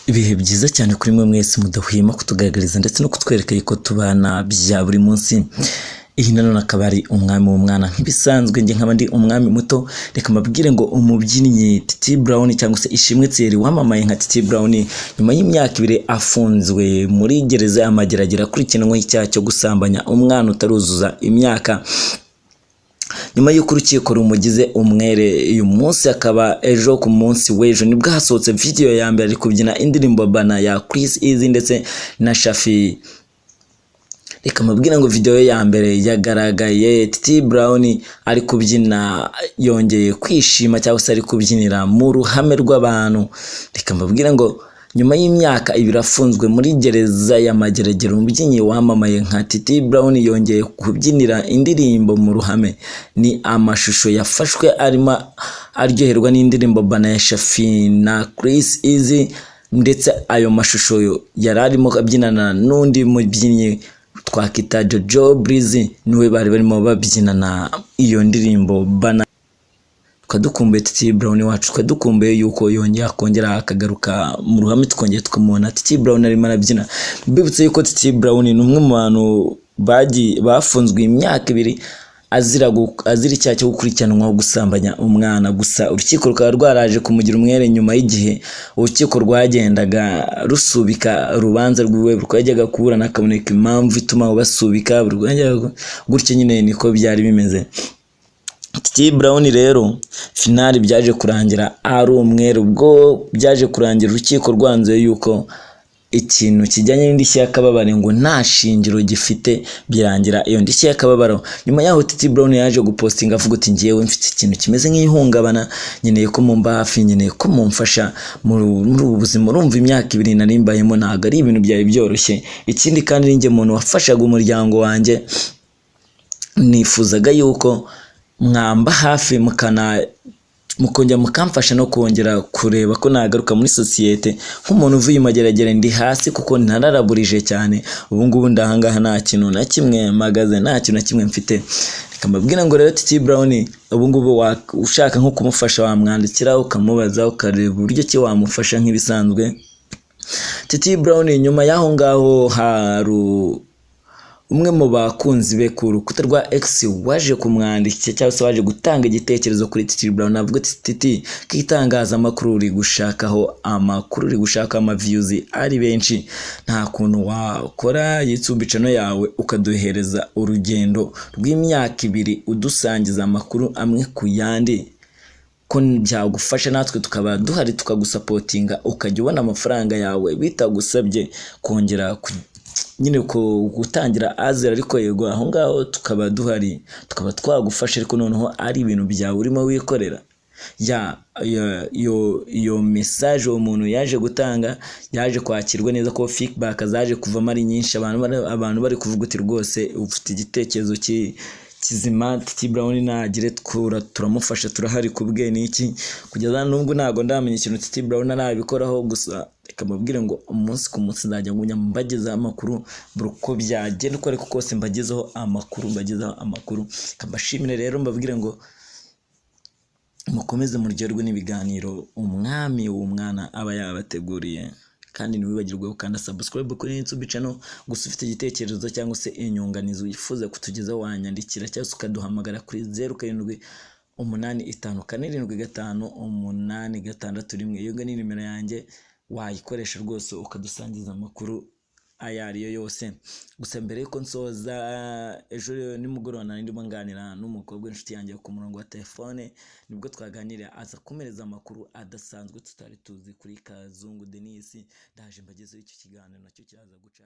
Ibihe byiza cyane kuri mwe mwese mudahwema kutugaragariza ndetse no kutwereka yuko tubana bya buri munsi. Iyi nanone akaba ari umwami w'umwana nk'ibisanzwe, njye nkaba ndi umwami muto. Reka mbabwire ngo umubyinnyi Titi Brown cyangwa se Ishimwe Thierry wamamaye nka Titi Brown nyuma y'imyaka 2 afunzwe muri gereza y'Amageragere akurikiranweho icyaha cyo gusambanya umwana utaruzuza imyaka. Nyuma y'uko urukiko rumugize umwere, uyu munsi akaba ejo ku munsi w'ejo nibwo hasohotse video ya mbere ari kubyina indirimbo bana ya Chris Easy ndetse na Shafi. Reka mbabwira ngo video ya mbere yagaragaye Titi Brown ari kubyina yongeye kwishima cyangwa se ari kubyinira mu ruhame rw'abantu. Reka mbabwira ngo nyuma y'imyaka 2 afunzwe muri gereza y'Amageragere, umubyinnyi wamamaye nka Titi Brown yongeye kubyinira indirimbo mu ruhame. Ni amashusho yafashwe arimo aryoherwa n'indirimbo bana ya Shafi na Chris Easy, ndetse ayo mashusho yararimo abyinana n'undi mubyinnyi twakita Jojo Breezy, niwe bari barimo babyinana iyo ndirimbo bana. Twadukumbuye Titi Brown wacu, twadukumbuye yuko yongeye akongera akagaruka mu ruhame tukongera tukamubona Titi Brown arimo arabyina. Mbibutse yuko Titi Brown ni umwe mu bantu bafunzwe imyaka 2 azira icyaha cyo gukurikiranwaho gusambanya umwana. Gusa urukiko rukaba rwaraje kumugira umwere nyuma y'igihe urukiko rwagendaga rusubika urubanza rwiwe, rwajyaga kuburana akaboneka impamvu ituma basubika gutyo. Nyine niko byari bimeze. Titi Brown rero finali byaje kurangira ari umwere, ubwo byaje kurangira urukiko rwanzuye yuko ikintu kijyanye n'indishyi y'akababaro ngo nta shingiro gifite, birangira iyo ndishyi y'akababaro. Nyuma yaho Titi Brown yaje gupostinga avuga ati ngiyewe mfite ikintu kimeze nk'ihungabana, nyeneye ko mumba hafi, nyeneye ko mumfasha muri ubu buzima. Urumva imyaka 2 narimbayemo ntago ari ibintu byari byoroshye. Ikindi kandi ninjye muntu wafashaga umuryango wanjye, nifuzaga yuko mwamba hafi mukongera mukamfasha no kongera kureba ko nagaruka muri societe nk'umuntu uvuye Amageragere ndi hasi, kuko nararaburije cyane. Ubu ngubu ndahangaha nta kintu na kimwe magaze, nta kintu na kimwe mfite. Reka mbabwira ngo rero Titi Brown ubu ngubu ushaka nko kumufasha wamwandikira ukamubaza ukareba uburyo ki wamufasha nk'ibisanzwe. Titi Brown nyuma yaho ngaho haru umwe mu bakunzi be ku rukuta rwa X waje kumwandikira cyangwa se waje gutanga igitekerezo kuri Titi Brown, avuga ati Titi, kitangaza amakuru uri gushakaho amakuru, uri gushaka ama views ari benshi, nta kuntu wakora YouTube channel yawe ukaduhereza urugendo rw'imyaka 2 udusangiza amakuru amwe ku yandi, ko byagufasha natwe tukaba duhari tukagusapotinga ukajya ubona amafaranga yawe bitagusabye kongera nyine ko gutangira azira. Ariko yego aho ngaho tukaba duhari tukaba twagufasha, ariko noneho ari ibintu byawe urimo wikorera. Yo message umuntu yaje gutanga yaje kwakirwa neza, ko feedback zaje kuvamo ari nyinshi. Abantu bari kuvuga uti rwose ufite igitekerezo kizima, Titi Brown nagire turamufasha, turahari kubwe niki. Kugeza nubwo ntago ndamenya ikintu Titi Brown arabikoraho, gusa reka mbabwire ngo umunsi ku munsi nzajya ngunya mbagezaho amakuru uko byagenda, uko ariko kose mbagezaho amakuru. Kabashimire rero mbabwire ngo mukomeze muryoherwe n'ibiganiro umwami w'umwana aba yabateguriye, kandi ntiwibagirwe ukanda subscribe kuri YouTube channel. Gusa ufite igitekerezo cyangwa se inyunganizi wifuza kutugezaho wanyandikira cyangwa ukaduhamagara kuri 0785475861. Iyo ni nimero yanjye, wayikoresha rwose ukadusangiza amakuru aya ariyo yose. Gusa mbere yuko nsoza, ejo nimugoroba nari ndimo nganira n'umukobwa w'inshuti yanjye ku murongo wa telefone, nibwo twaganiriye aza kumereza amakuru adasanzwe tutari tuzi kuri Kazungu Denis. Ndaje mbagezeho icyo kiganiro nacyo cyaza guca